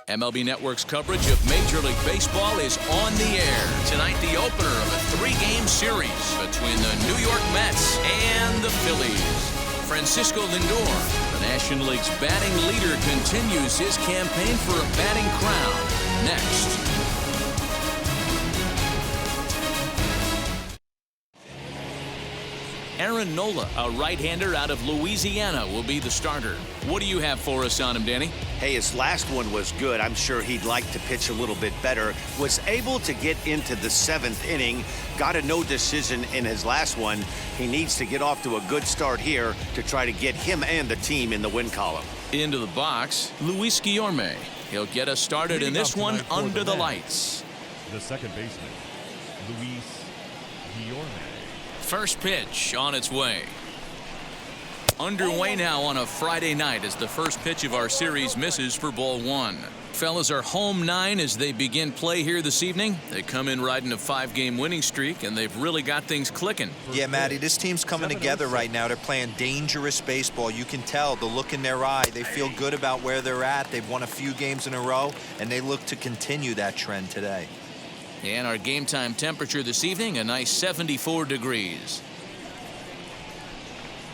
MLB Network's coverage of Major League Baseball is on the air. Tonight, the opener of a three-game series between the New York Mets and the Phillies. Francisco Lindor, the National League's batting leader, continues his campaign for a batting crown. Next. Aaron Nola, a right-hander out of Louisiana, will be the starter. What do you have for us on him, Danny? Hey, his last one was good. I'm sure he'd like to pitch a little bit better. Was able to get into the 7th inning. Got a no decision in his last one. He needs to get off to a good start here to try to get him and the team in the win column. Into the box, Luis Guillorme. He'll get us started in this one under the lights. The second baseman, Luis Guillorme. First pitch on its way. Underway now on a Friday night as the first pitch of our series misses for ball 1. Fellas are home 9 as they begin play here this evening. They come in riding a 5-game winning streak, and they've really got things clicking. Yeah, Matty, this team's coming together right now. They're playing dangerous baseball. You can tell the look in their eye. They feel good about where they're at. They've won a few games in a row, and they look to continue that trend today. And our game time temperature this evening, a nice 74 degrees.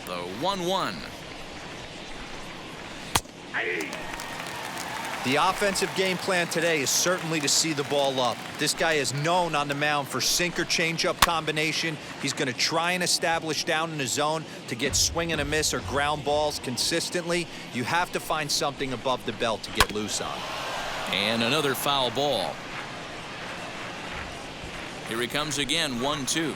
The 1-1. The offensive game plan today is certainly to see the ball up. This guy is known on the mound for sinker changeup combination. He's going to try and establish down in the zone to get swing and a miss or ground balls consistently. You have to find something above the belt to get loose on. And another foul ball. Here he comes again, 1-2.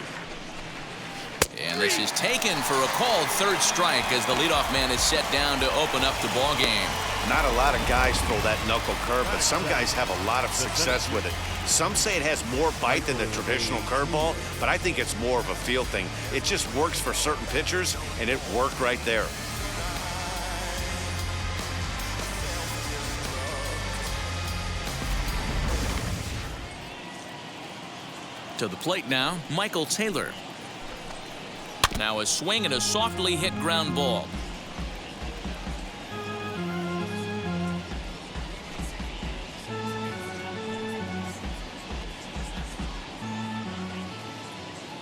And this is taken for a called third strike as the leadoff man is set down to open up the ball game. Not a lot of guys throw that knuckle curve, but some guys have a lot of success with it. Some say it has more bite than the traditional curveball, but I think it's more of a feel thing. It just works for certain pitchers, and it worked right there. To the plate now, Michael Taylor. Now a swing and a softly hit ground ball.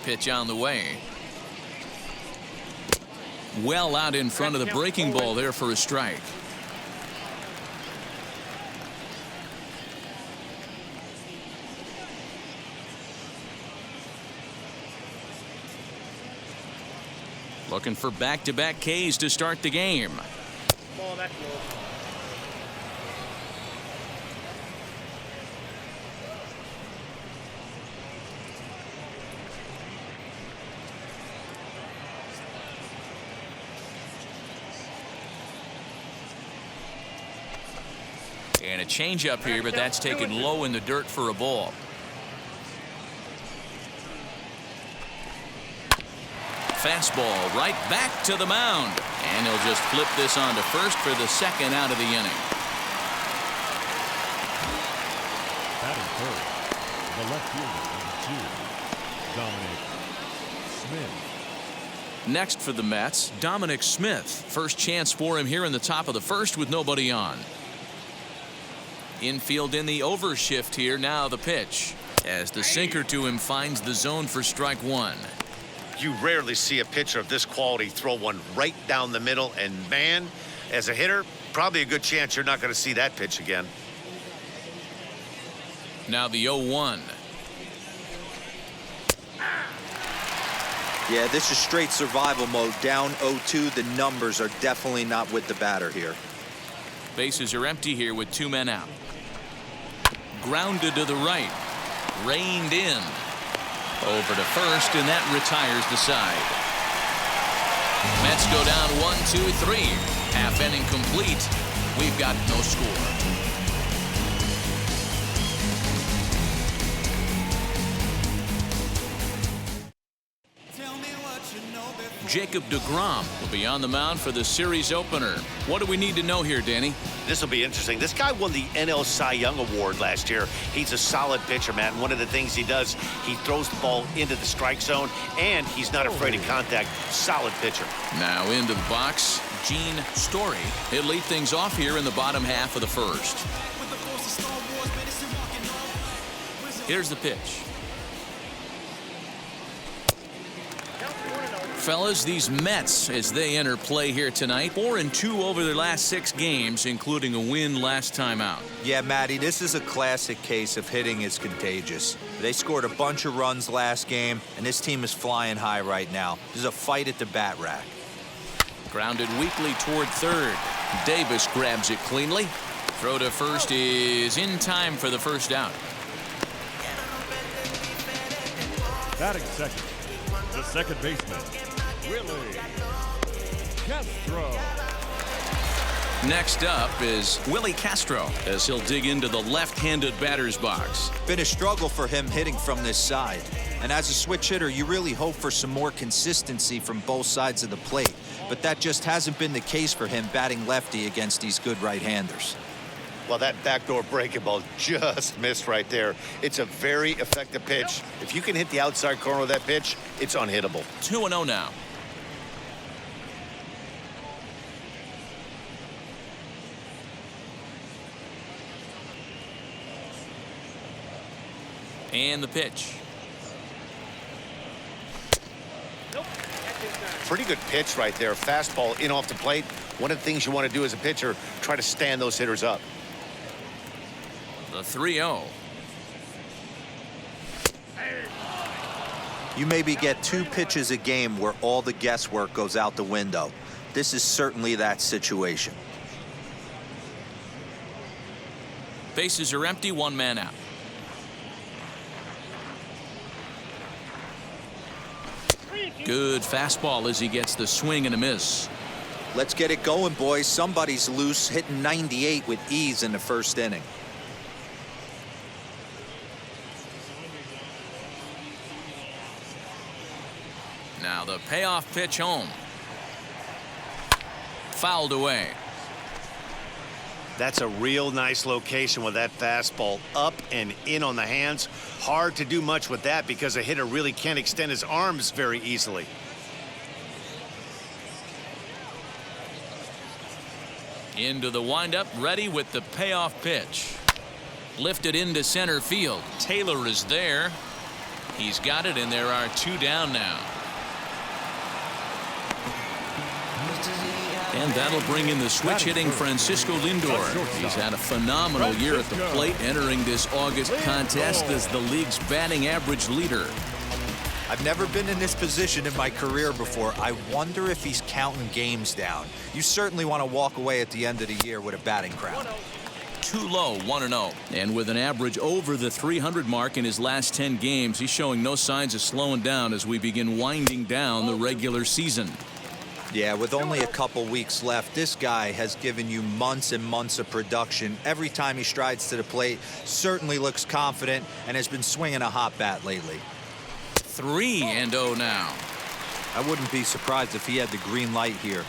Pitch on the way. Well out in front of the breaking ball there for a strike. Looking for back-to-back Ks to start the game. And a changeup here, but that's taken low in the dirt for a ball. Fastball right back to the mound. And he'll just flip this on to first for the second out of the inning. Batting third, the left fielder, Dominic Smith. Next for the Mets, Dominic Smith. First chance for him here in the top of the first with nobody on. Infield in the overshift here. Now the pitch as the sinker to him finds the zone for strike 1. You rarely see a pitcher of this quality throw one right down the middle, and man, as a hitter, probably a good chance you're not going to see that pitch again. Now the 0-1. Yeah, this is straight survival mode. Down 0-2. The numbers are definitely not with the batter here. Bases are empty here with 2 men out. Grounded to the right. Reined in. Over to first, and that retires the side. Mets go down 1-2-3. Half inning complete. We've got no score. Jacob deGrom will be on the mound for the series opener. What do we need to know here, Danny? This will be interesting. This guy won the NL Cy Young Award last year. He's a solid pitcher, Matt. And one of the things he does, he throws the ball into the strike zone, and he's not afraid of contact. Solid pitcher. Now into the box, Gene Story. He'll lead things off here in the bottom half of the first. Here's the pitch. Fellas, these Mets, as they enter play here tonight, 4-2 over their last 6 games, including a win last time out. Yeah, Matty, this is a classic case of hitting is contagious. They scored a bunch of runs last game, and this team is flying high right now. There's a fight at the bat rack. Grounded weakly toward third. Davis grabs it cleanly. Throw to first is in time for the first out. Batting second, the second baseman, Willie Castro. Next up is Willie Castro, as he'll dig into the left-handed batter's box. Been a struggle for him hitting from this side. And as a switch hitter, you really hope for some more consistency from both sides of the plate. But that just hasn't been the case for him batting lefty against these good right-handers. Well, that backdoor breaking ball just missed right there. It's a very effective pitch. If you can hit the outside corner of that pitch, it's unhittable. 2-0 now. And the pitch. Pretty good pitch right there. Fastball in off the plate. One of the things you want to do as a pitcher, try to stand those hitters up. The 3-0. You maybe get 2 pitches a game where all the guesswork goes out the window. This is certainly that situation. Bases are empty, 1 man out. Good fastball as he gets the swing and a miss. Let's get it going, boys. Somebody's loose, hitting 98 with ease in the first inning. Now the payoff pitch home. Fouled away. That's a real nice location with that fastball up and in on the hands. Hard to do much with that because a hitter really can't extend his arms very easily. Into the windup, ready with the payoff pitch. Lifted into center field. Taylor is there. He's got it, and there are 2 down now. And that'll bring in the switch-hitting Francisco Lindor. He's had a phenomenal year at the plate, entering this August contest as the league's batting average leader. I've never been in this position in my career before. I wonder if he's counting games down. You certainly want to walk away at the end of the year with a batting crown. Too low, 1-0. And with an average over the 300 mark in his last 10 games, he's showing no signs of slowing down as we begin winding down the regular season. Yeah, with only a couple weeks left, this guy has given you months and months of production. Every time he strides to the plate, certainly looks confident and has been swinging a hot bat lately. 3-0 now. I wouldn't be surprised if he had the green light here.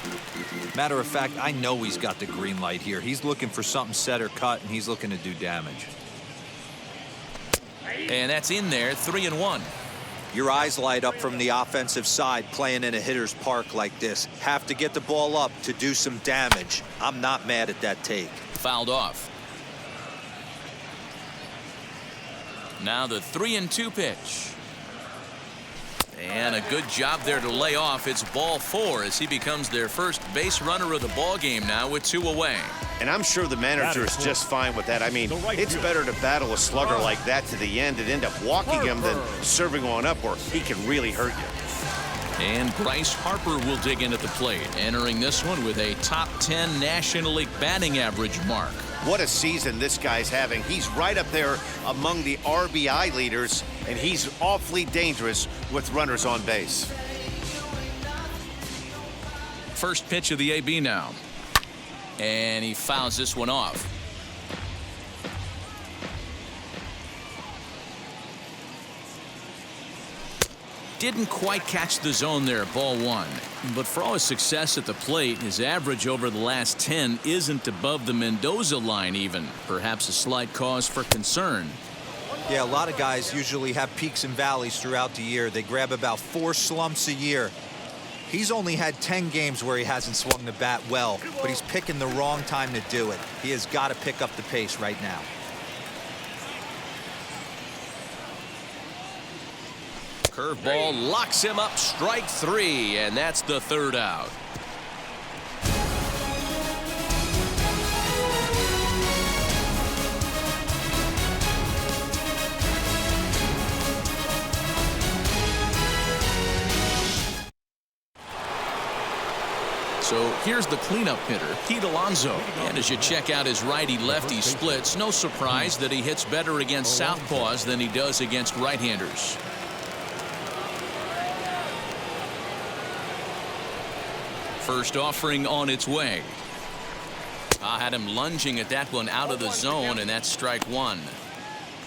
Matter of fact, I know he's got the green light here. He's looking for something set or cut, and he's looking to do damage. And that's in there, 3-1. Your eyes light up from the offensive side playing in a hitter's park like this. Have to get the ball up to do some damage. I'm not mad at that take. Fouled off. Now the 3-2 pitch. And a good job there to lay off. It's ball 4 as he becomes their first base runner of the ball game now with 2 away. And I'm sure the manager is just fine with that. I mean, it's better to battle a slugger like that to the end and end up walking him than serving on up where he can really hurt you. And Bryce Harper will dig in at the plate, entering this one with a top 10 National League batting average mark. What a season this guy's having. He's right up there among the RBI leaders, and he's awfully dangerous with runners on base. First pitch of the AB now. And he fouls this one off. Didn't quite catch the zone there, ball one. But for all his success at the plate, his average over the last 10 isn't above the Mendoza line even. Perhaps a slight cause for concern. Yeah, a lot of guys usually have peaks and valleys throughout the year. They grab about 4 slumps a year. He's only had 10 games where he hasn't swung the bat well, but he's picking the wrong time to do it. He has got to pick up the pace right now. Curveball locks him up, strike 3, and that's the 3rd out. So here's the cleanup hitter, Pete Alonso. And as you check out his righty-lefty splits, no surprise that he hits better against southpaws than he does against right-handers. First offering on its way. I had him lunging at that one out of the zone, and that's strike 1.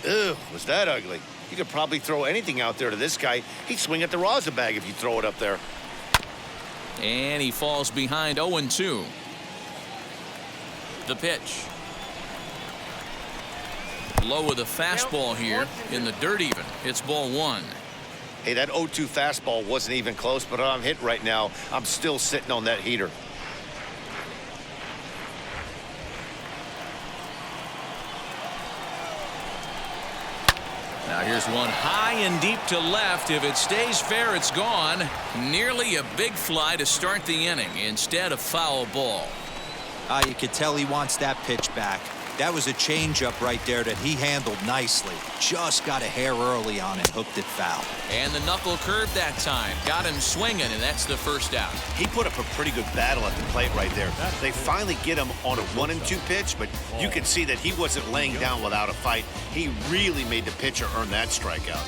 Ew, was that ugly? You could probably throw anything out there to this guy. He'd swing at the rosin bag if you throw it up there. And he falls behind 0-2. The pitch. Low with a fastball here in the dirt even. It's ball 1. Hey, that 0-2 fastball wasn't even close, but I'm hit right now. I'm still sitting on that heater. Now here's one high and deep to left. If it stays fair, it's gone. Nearly a big fly to start the inning instead of foul ball. You could tell he wants that pitch back. That was a changeup right there that he handled nicely. Just got a hair early on it, hooked it foul. And the knuckle curve that time. Got him swinging, and that's the 1st out. He put up a pretty good battle at the plate right there. They finally get him on a 1-2 pitch, but you can see that he wasn't laying down without a fight. He really made the pitcher earn that strikeout.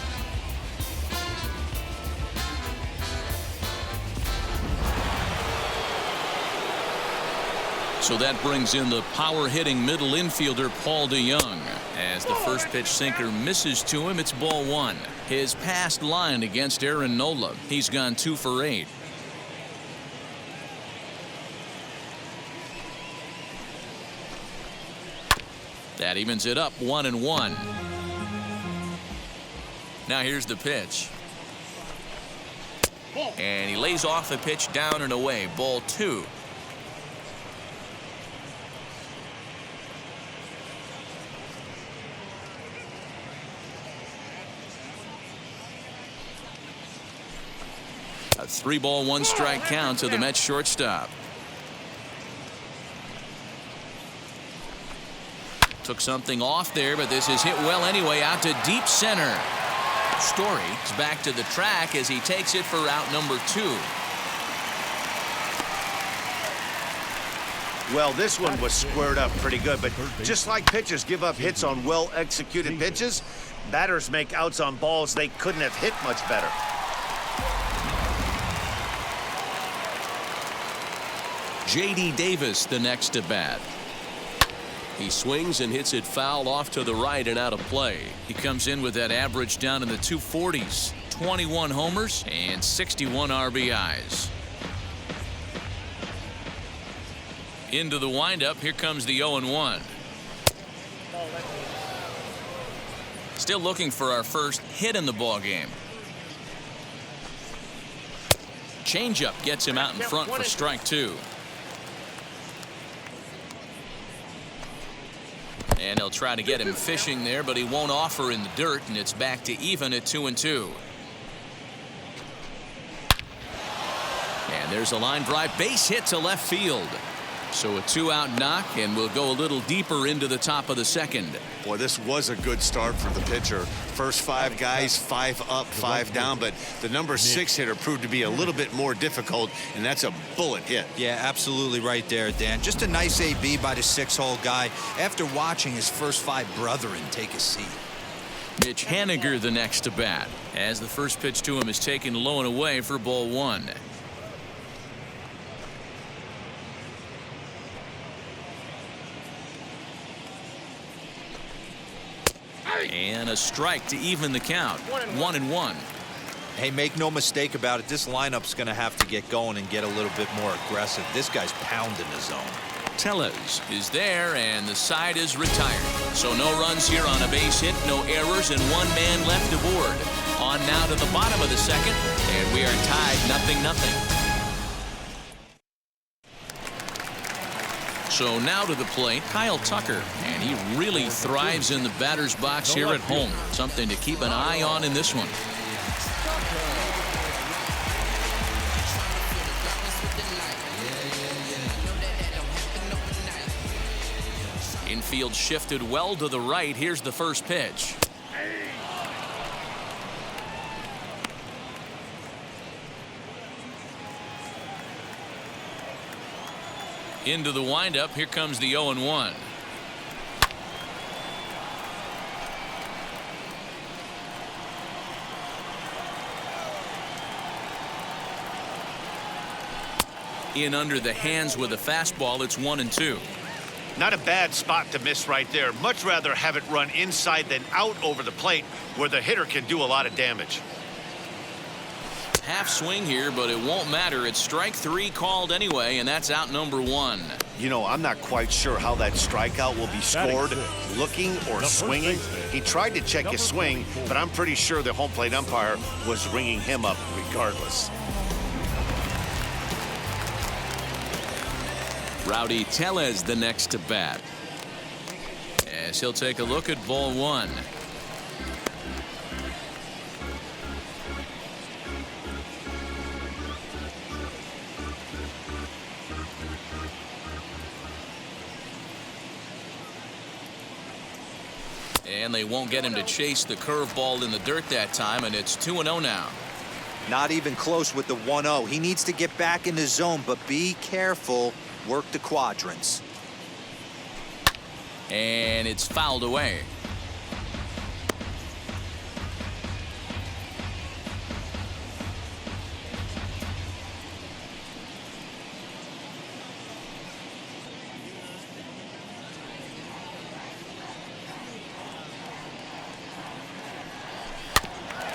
So that brings in the power-hitting middle infielder Paul DeYoung. As the first pitch sinker misses to him, it's ball 1. His past line against Aaron Nola. He's gone 2 for 8. That evens it up 1-1. Now here's the pitch. And he lays off the pitch down and away. Ball 2. A 3-ball, 1-strike count to the Mets shortstop. Took something off there, but this is hit well anyway, out to deep center. Story is back to the track as he takes it for out number 2. Well, this one was squared up pretty good, but just like pitchers give up hits on well-executed pitches, batters make outs on balls they couldn't have hit much better. J.D. Davis the next to bat. He swings and hits it foul off to the right and out of play. He comes in with that average down in the 240s. 21 homers and 61 RBIs. Into the windup. Here comes the 0-1. Still looking for our first hit in the ball game. Changeup gets him out in front for strike 2. And he'll try to get him fishing there, but he won't offer in the dirt, and it's back to even at 2-2. And there's a line drive base hit to left field. So a 2-out knock, and we'll go a little deeper into the top of the second. Boy, this was a good start for the pitcher. First 5 guys, 5 up, 5 down, but the number 6 hitter proved to be a little bit more difficult, and that's a bullet hit. Yeah, absolutely right there, Dan. Just a nice AB by the 6-hole guy after watching his first 5 brethren take a seat. Mitch Haniger the next to bat, as the first pitch to him is taken low and away for ball 1. And a strike to even the count. 1-1. Hey, make no mistake about it. This lineup's going to have to get going and get a little bit more aggressive. This guy's pounding the zone. Tellez is there, and the side is retired. So no runs here on a base hit, no errors, and 1 man left aboard. On now to the bottom of the second, and we are tied 0-0. So now to the plate, Kyle Tucker, and he really thrives in the batter's box here at home. Something to keep an eye on in this one. Infield shifted well to the right. Here's the first pitch. Into the windup. Here comes the 0-1. In under the hands with a fastball. It's 1-2. Not a bad spot to miss right there. Much rather have it run inside than out over the plate where the hitter can do a lot of damage. Half swing here, but it won't matter. It's strike 3 called anyway, and that's out number 1. You know, I'm not quite sure how that strikeout will be scored. Looking or swinging. He tried to check his swing, but I'm pretty sure the home plate umpire was ringing him up regardless. Rowdy Tellez the next to bat, as he'll take a look at ball 1. And they won't get him to chase the curveball in the dirt that time, and it's 2-0 now. Not even close with the 1-0. He needs to get back in the zone, but be careful. Work the quadrants. And it's fouled away.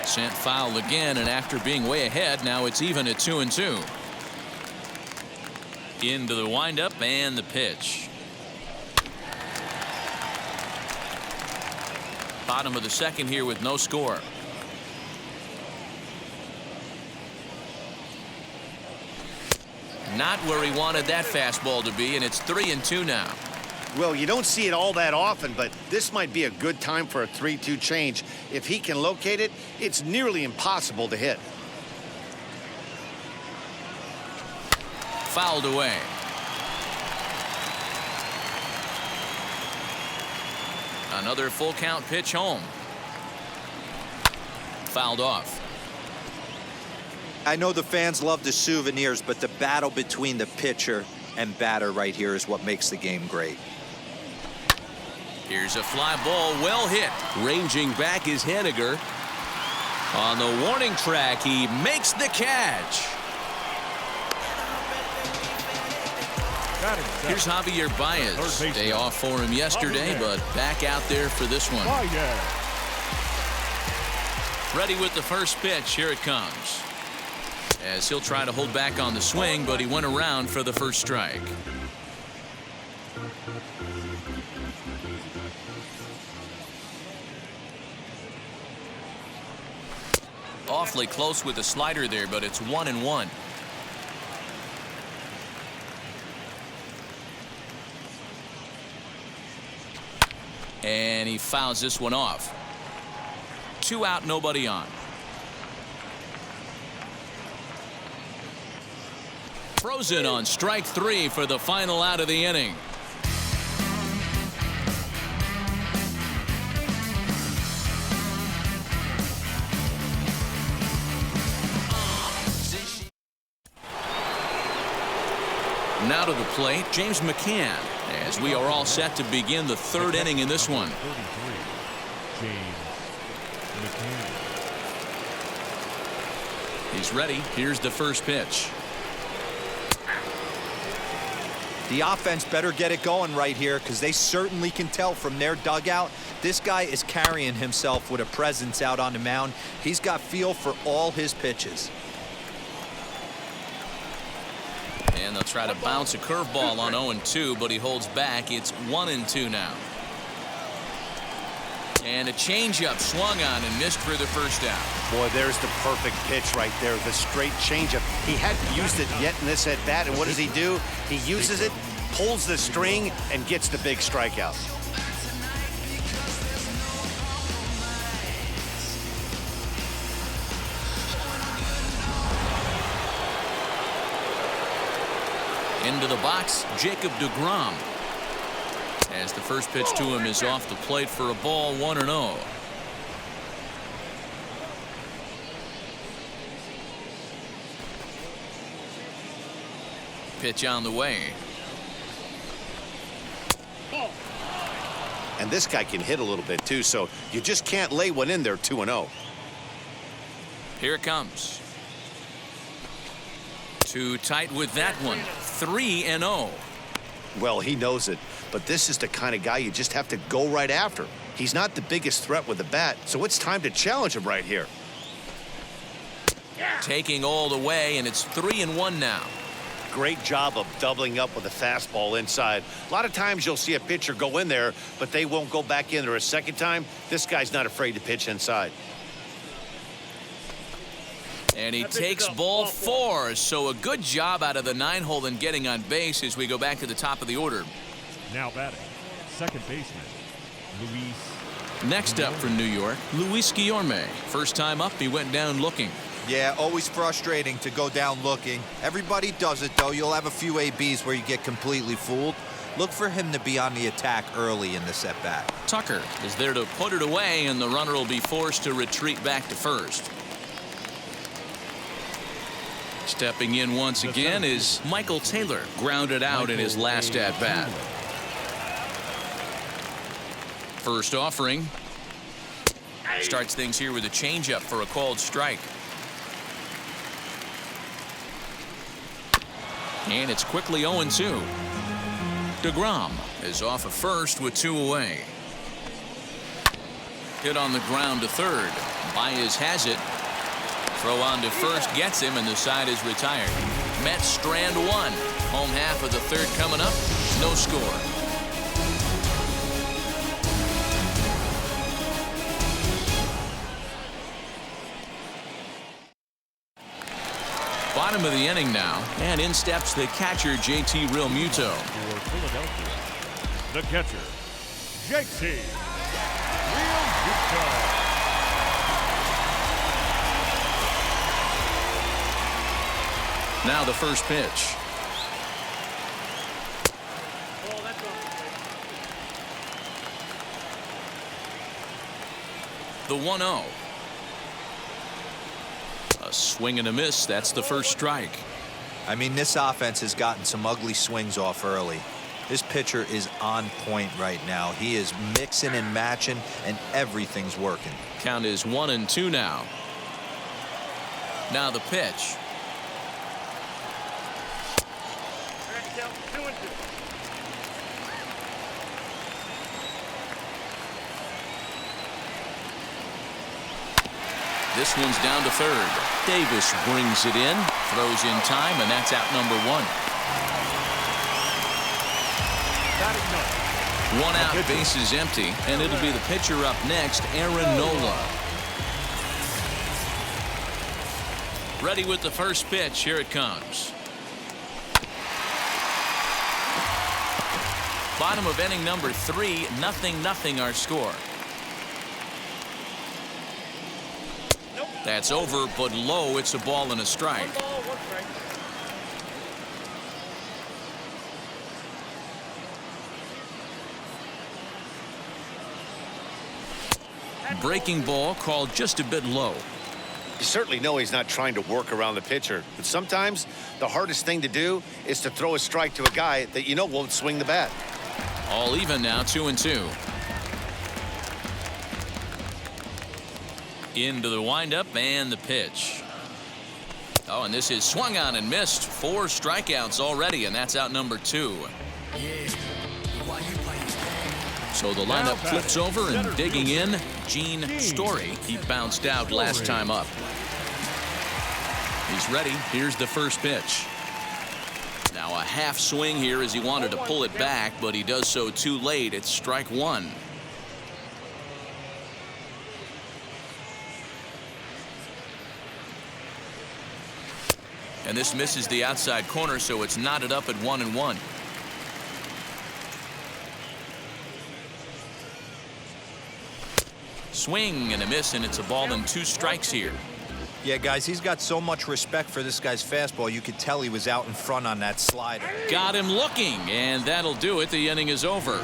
Sent foul again, and after being way ahead, now it's even at 2-2. Into the windup and the pitch. Bottom of the second here with no score. Not where he wanted that fastball to be, and it's 3-2 now. Well, you don't see it all that often, but this might be a good time for a 3-2 change. If he can locate it, it's nearly impossible to hit. Fouled away. Another full count pitch home. Fouled off. I know the fans love the souvenirs, but the battle between the pitcher and batter right here is what makes the game great. Here's a fly ball, well hit. Ranging back is Haniger. On the warning track, he makes the catch. Here's Javier Baez. Day off for him yesterday, but back out there for this one. Ready with the first pitch. Here it comes. As he'll try to hold back on the swing, but he went around for the first strike. Awfully close with the slider there, but it's 1-1. And he fouls this one off. 2 out, nobody on. Frozen on strike 3 for the final out of the inning. Now to the plate, James McCann, as we are all set to begin the third inning in this one. 33, James McCann. He's ready. Here's the first pitch. The offense better get it going right here, because they certainly can tell from their dugout this guy is carrying himself with a presence out on the mound. He's got feel for all his pitches. And they'll try to bounce a curveball on 0-2, but he holds back. It's 1-2 now. And a changeup swung on and missed for the first out. Boy, there's the perfect pitch right there, the straight changeup. He hadn't used it yet in this at-bat, and what does he do? He uses it, pulls the string, and gets the big strikeout. Into the box, Jacob deGrom. As the first pitch to him is off the plate for a ball, 1-0. Pitch on the way. And this guy can hit a little bit too, so you just can't lay one in there 2-0. Here it comes. Too tight with that one. 3-0. Well, he knows it, but this is the kind of guy you just have to go right after. He's not the biggest threat with the bat, so it's time to challenge him right here. Taking all the way, and it's 3-1 now. Great job of doubling up with a fastball inside. A lot of times you'll see a pitcher go in there, but they won't go back in there a second time. This guy's not afraid to pitch inside. And he takes ball 4, so a good job out of the 9-hole in getting on base as we go back to the top of the order. Now batting, second baseman, Luis. Next up for New York, Luis Guillorme. First time up, he went down looking. Yeah, always frustrating to go down looking. Everybody does it, though. You'll have a few ABs where you get completely fooled. Look for him to be on the attack early in the at-bat. Tucker is there to put it away, and the runner will be forced to retreat back to first. Stepping in once again is Michael Taylor, grounded out in his last at-bat. First offering. Starts things here with a changeup for a called strike. And it's quickly 0-2. deGrom is off of first with 2 away. Hit on the ground to third. Baez has it. Throw on to first gets him, and the side is retired. Mets strand 1. Home half of the third coming up. No score. Bottom of the inning now, and in steps the catcher, JT Realmuto. For Philadelphia, the catcher, JT Realmuto. Now the first pitch. The 1-0. A swing and a miss. That's the first strike. I mean, this offense has gotten some ugly swings off early. This pitcher is on point right now. He is mixing and matching, and everything's working. Count is 1-2 now. Now the pitch. This one's down to third. Davis brings it in, throws in time, and that's out number 1. One out, base is empty, and it'll be the pitcher up next, Aaron Nola. Ready with the first pitch. Here it comes. Bottom of inning number 3, 0-0 our score. That's over, but low. It's a ball and a strike. breaking ball called just a bit low. You certainly know he's not trying to work around the pitcher, but sometimes the hardest thing to do is to throw a strike to a guy that you know won't swing the bat. All even now, 2-2. Into the windup and the pitch. Oh, and this is swung on and missed. 4 strikeouts already, and that's out number 2. So the lineup flips over, and digging in, Gene Story. He bounced out last time up. He's ready. Here's the first pitch. Now a half swing here as he wanted to pull it back, but he does so too late. It's strike 1. And this misses the outside corner, so it's knotted up at 1-1. Swing and a miss, and it's a ball and 2 strikes here. Yeah, guys, he's got so much respect for this guy's fastball. You could tell he was out in front on that slider. Got him looking, and that'll do it. The inning is over.